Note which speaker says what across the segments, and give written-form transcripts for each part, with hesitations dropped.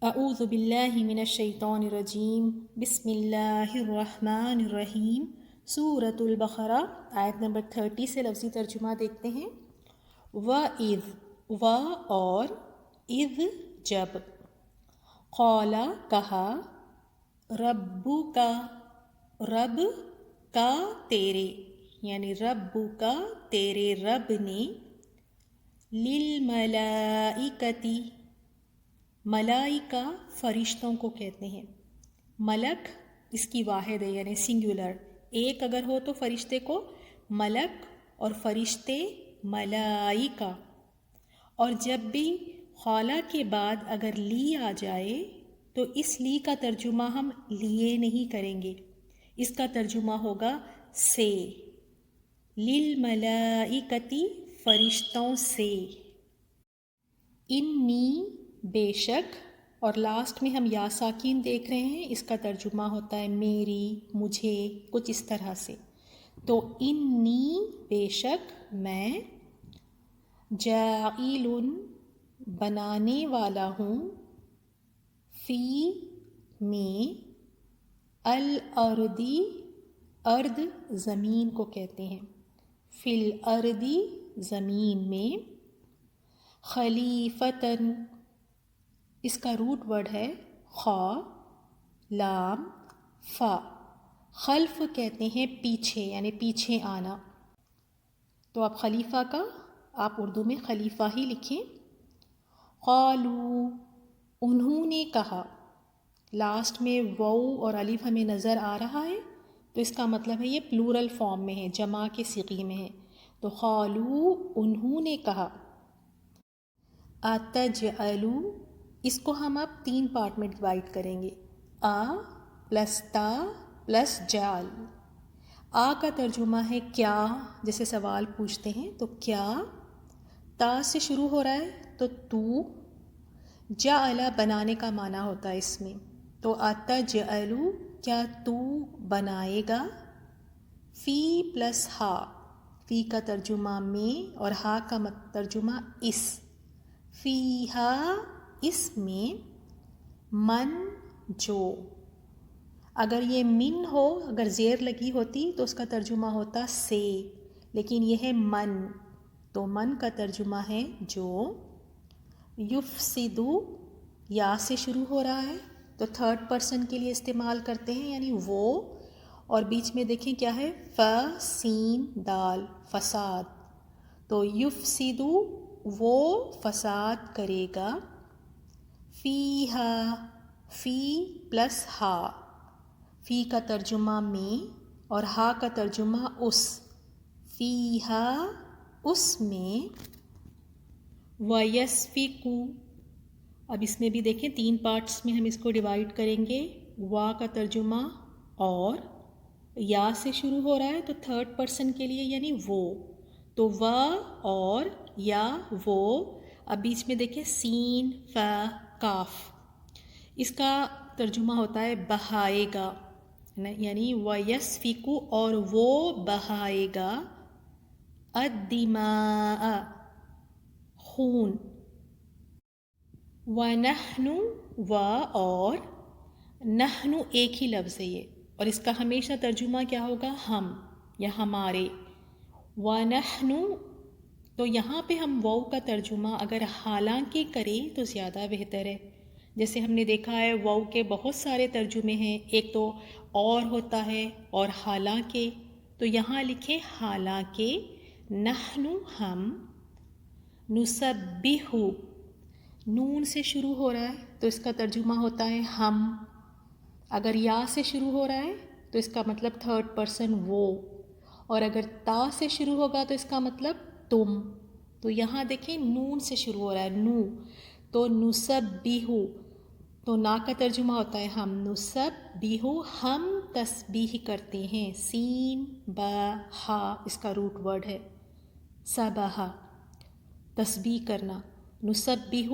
Speaker 1: اعوذ باللہ من الشیطان الرجیم بسم اللہ الرحمن الرحیم سورۃ البقرہ آیت نمبر 30 سے لفظی ترجمہ دیکھتے ہیں۔ وَإِذْ اور اذ جب، قال کہا، ربک رب کا تیرے، یعنی ربک تیرے رب نے، للملائکتی ملائکہ فرشتوں کو کہتے ہیں۔ ملک اس کی واحد ہے یعنی سنگولر، ایک اگر ہو تو فرشتے کو ملک اور فرشتے ملائکہ۔ اور جب بھی خالہ کے بعد اگر لی آ جائے تو اس لی کا ترجمہ ہم لیے نہیں کریں گے، اس کا ترجمہ ہوگا سے، للملائکتی فرشتوں سے، انی بے شک، اور لاسٹ میں ہم یا ساکین دیکھ رہے ہیں، اس کا ترجمہ ہوتا ہے میری، مجھے، کچھ اس طرح سے۔ تو انی بے شک میں، جاعل بنانے والا ہوں، فی میں، الارضی ارض زمین کو کہتے ہیں، فی الارضی زمین میں، خلیفتن اس کا روٹ ورڈ ہے خا لام فا، خلف کہتے ہیں پیچھے یعنی پیچھے آنا، تو آپ خلیفہ کا آپ اردو میں خلیفہ ہی لکھیں۔ قالو انہوں نے کہا، لاسٹ میں واو اور الف ہمیں نظر آ رہا ہے تو اس کا مطلب ہے یہ پلورل فارم میں ہے، جمع کے صیغے میں ہے، تو قالو انہوں نے کہا، اتجعلو اس کو ہم اب 3 پارٹ میں ڈیوائڈ کریں گے، آ پلس تا پلس جعل۔ آ کا ترجمہ ہے کیا، جیسے سوال پوچھتے ہیں تو کیا، تا سے شروع ہو رہا ہے تو تو، جعل بنانے کا معنی ہوتا ہے اس میں، تو اتجعلو کیا تو بنائے گا، فی پلس ہا، فی کا ترجمہ میں اور ہا کا ترجمہ اس، فیہا اس میں، من جو، اگر یہ من ہو، اگر زیر لگی ہوتی تو اس کا ترجمہ ہوتا سے، لیکن یہ ہے من، تو من کا ترجمہ ہے جو، یفسدو یا سے شروع ہو رہا ہے تو 3rd پرسن کے لیے استعمال کرتے ہیں یعنی وہ، اور بیچ میں دیکھیں کیا ہے، ف سین دال، فساد، تو یفسدو وہ فساد کرے گا، فیہا فی پلس ہا، فی کا ترجمہ میں اور ہا کا ترجمہ اس، فیہا اس میں، وَيَسْفِكُ اب اس میں بھی دیکھیں 3 پارٹس میں ہم اس کو ڈیوائڈ کریں گے، وا کا ترجمہ اور، یا سے شروع ہو رہا ہے تو 3rd پرسن کے لیے یعنی وہ، تو وا اور یا وہ، اب بیچ میں دیکھیں سین ف کاف، اس کا ترجمہ ہوتا ہے بہائے گا، یعنی وَيَسْفِكُ اور وہ بہائے گا، الدماء خون، وَنَحْنُ اور، نحن ایک ہی لفظ ہے یہ، اور اس کا ہمیشہ ترجمہ کیا ہوگا، ہم یا ہمارے، وَنَحْنُ، تو یہاں پہ ہم واو کا ترجمہ اگر حالانکہ کریں تو زیادہ بہتر ہے، جیسے ہم نے دیکھا ہے واو کے بہت سارے ترجمے ہیں، ایک تو اور ہوتا ہے اور حالانکہ، تو یہاں لکھیں حالانکہ، نحن ہم، نسبح نون سے شروع ہو رہا ہے تو اس کا ترجمہ ہوتا ہے ہم، اگر یا سے شروع ہو رہا ہے تو اس کا مطلب 3rd پرسن وہ، اور اگر تا سے شروع ہوگا تو اس کا مطلب تم، تو یہاں دیکھیں نون سے شروع ہو رہا ہے نو، تو نسبح، تو نا کا ترجمہ ہوتا ہے ہم، نسبح ہم تسبیح کرتے ہیں، سین با ہا اس کا روٹ ورڈ ہے، سبحہ تسبیح کرنا، نسبح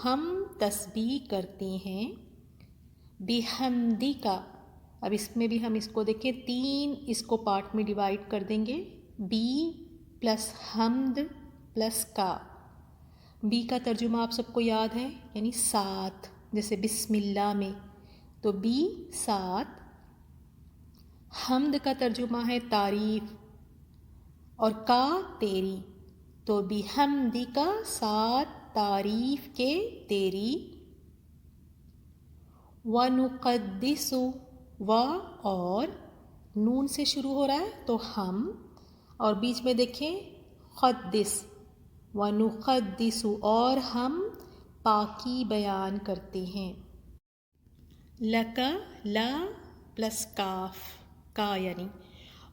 Speaker 1: ہم تسبیح کرتے ہیں، بحمدک، اب اس میں بھی ہم اس کو دیکھیں 3 اس کو پارٹ میں ڈیوائڈ کر دیں گے، بی پلس حمد پلس کا، بی کا ترجمہ آپ سب کو یاد ہے یعنی ساتھ، جیسے بسم اللہ میں تو بی 7. حمد کا ترجمہ ہے تعریف اور کا تیری تو بحمدی کا 7 تعریف کے تیری. وَنُقَدِّسُ و اور نون سے شروع ہو رہا ہے تو ہم اور بیچ میں دیکھیں قدس وَنُقَدِّسُ اور ہم پاکی بیان کرتے ہیں. لَکَ لا پلس کاف کا یعنی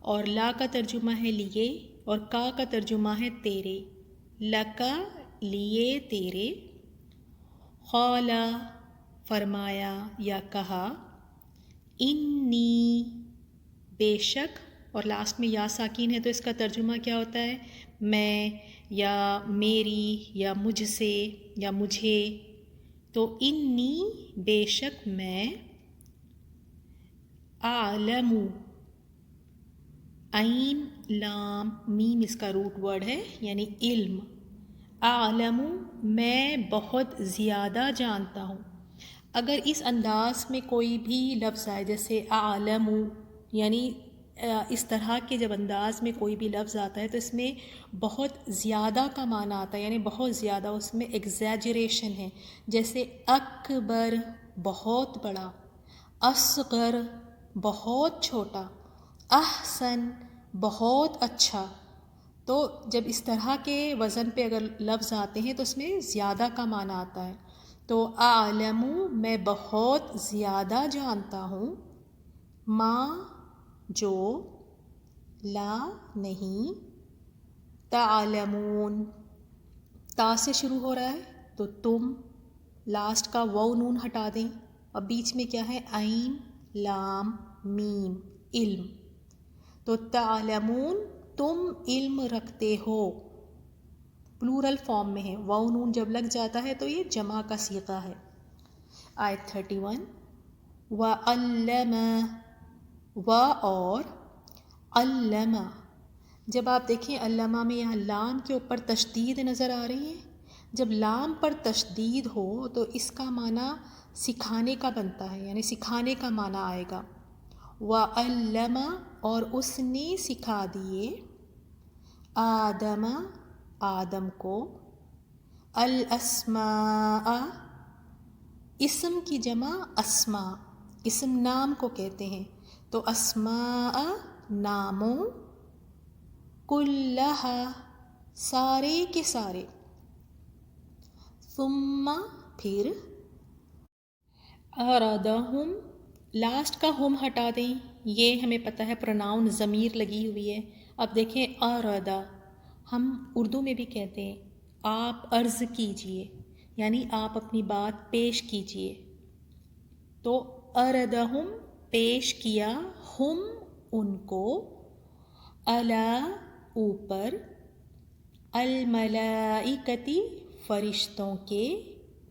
Speaker 1: اور لا کا ترجمہ ہے لیے اور کا ترجمہ ہے تیرے. لَکَ لیے تیرے. قَالَ فرمایا یا کہا. انی بے شک اور لاسٹ میں یا ساکین ہے تو اس کا ترجمہ کیا ہوتا ہے میں یا میری یا مجھ سے یا مجھے. تو انی بے شک میں اعلم عین لام میم اس کا روٹ ورڈ ہے یعنی علم. اعلم میں بہت زیادہ جانتا ہوں. اگر اس انداز میں کوئی بھی لفظ آئے جیسے اعلم یعنی اس طرح کے جب انداز میں کوئی بھی لفظ آتا ہے تو اس میں بہت زیادہ کا معنی آتا ہے یعنی بہت زیادہ اس میں ایگزیجریشن ہے. جیسے اکبر بہت بڑا، اصغر بہت چھوٹا، احسن بہت اچھا. تو جب اس طرح کے وزن پہ اگر لفظ آتے ہیں تو اس میں زیادہ کا معنی آتا ہے. تو اعلم میں بہت زیادہ جانتا ہوں. ما جو، لا نہیں، تعلمون تا سے شروع ہو رہا ہے تو تم لاسٹ کا واو نون ہٹا دیں اور بیچ میں کیا ہے عین لام میم علم. تو تعلمون تم علم رکھتے ہو پلورل فارم میں ہے. واو نون جب لگ جاتا ہے تو یہ جمع کا صیغہ ہے. آیت 31 وَعَلَّمَ و اور علم. جب آپ دیکھیں علامہ میں یہاں لام کے اوپر تشدید نظر آ رہی ہے. جب لام پر تشدید ہو تو اس کا معنی سکھانے کا بنتا ہے یعنی سکھانے کا معنی آئے گا. وَعَلَّمَ اور اس نے سکھا دیے آدم آدم کو الاسماء اسم کی جمع اسماء اسم نام کو کہتے ہیں تو اسماء ناموں کلہا سارے کے سارے. ثم پھر اردہم لاسٹ کا ہم ہٹا دیں. یہ ہمیں پتہ ہے پروناؤن ضمیر لگی ہوئی ہے. اب دیکھیں اردہ ہم اردو میں بھی کہتے ہیں آپ عرض کیجئے یعنی آپ اپنی بات پیش کیجئے. تو اردہم پیش کیا ہم ان کو علی اوپر الملائکتی فرشتوں کے.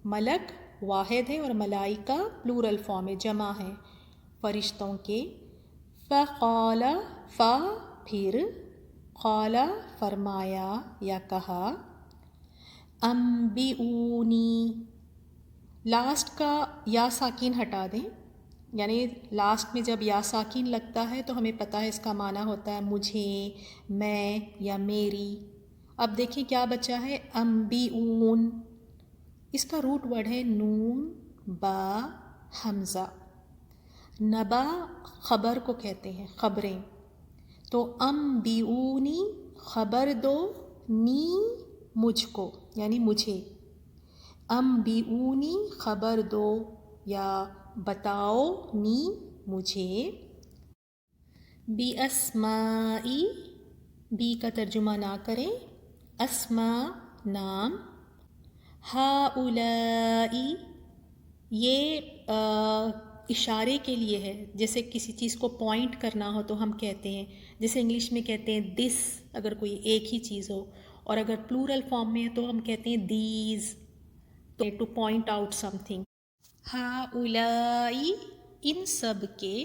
Speaker 1: ملک واحد ہے اور ملائکہ پلورل فارم ہے جمع ہے فرشتوں کے. فقال فا پھر قال فرمایا یا کہا. انبئونی لاسٹ کا یا ساکین ہٹا دیں یعنی لاسٹ میں جب یا ساکین لگتا ہے تو ہمیں پتہ ہے اس کا معنی ہوتا ہے مجھے، میں یا میری. اب دیکھیں کیا بچا ہے انبئون اس کا روٹ ورڈ ہے نون با حمزہ. نبا خبر کو کہتے ہیں خبریں. تو انبئونی خبر دو نی مجھ کو یعنی مجھے. انبئونی خبر دو یا بتاؤ نی مجھے. باسمائی بی کا ترجمہ نہ کریں اسماء نام. ہؤلائی یہ اشارے کے لیے ہے جیسے کسی چیز کو پوائنٹ کرنا ہو تو ہم کہتے ہیں جیسے انگلش میں کہتے ہیں دس اگر کوئی ایک ہی چیز ہو اور اگر پلورل فارم میں ہے تو ہم کہتے ہیں these two point out something. ہؤلائی ان سب کے.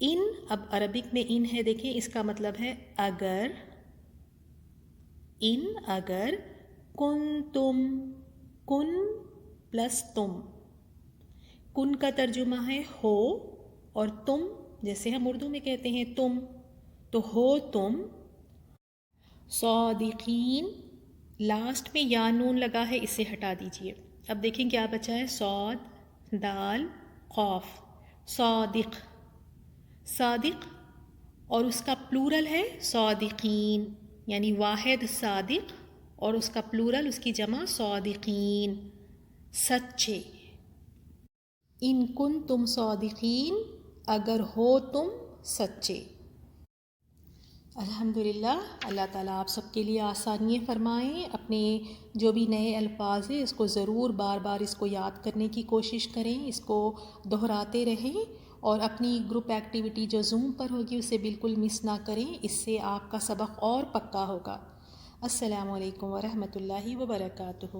Speaker 1: ان اب عربک میں ان ہے دیکھیں اس کا مطلب ہے اگر. ان اگر کن تم کن پلس تم کن کا ترجمہ ہے ہو، اور تم جیسے ہم اردو میں کہتے ہیں تم، تو ہو تم صادقین. لاسٹ میں یا نون لگا ہے، اسے ہٹا دیجئے. اب دیکھیں کیا بچا ہے، صاد دال قاف، صادق. صادق اور اس کا پلورل ہے صادقین، یعنی واحد صادق اور اس کا پلورل، اس کی جمع صادقین، سچے. ان کن تم صادقین، اگر ہو تم سچے. الحمدللہ، اللہ تعالیٰ آپ سب کے لیے آسانیاں فرمائیں. اپنے جو بھی نئے الفاظ ہیں اس کو ضرور بار بار اس کو یاد کرنے کی کوشش کریں، اس کو دہراتے رہیں، اور اپنی گروپ ایکٹیویٹی جو زوم پر ہوگی اسے بالکل مس نہ کریں، اس سے آپ کا سبق اور پکا ہوگا. السلام علیکم ورحمۃ اللہ وبرکاتہ.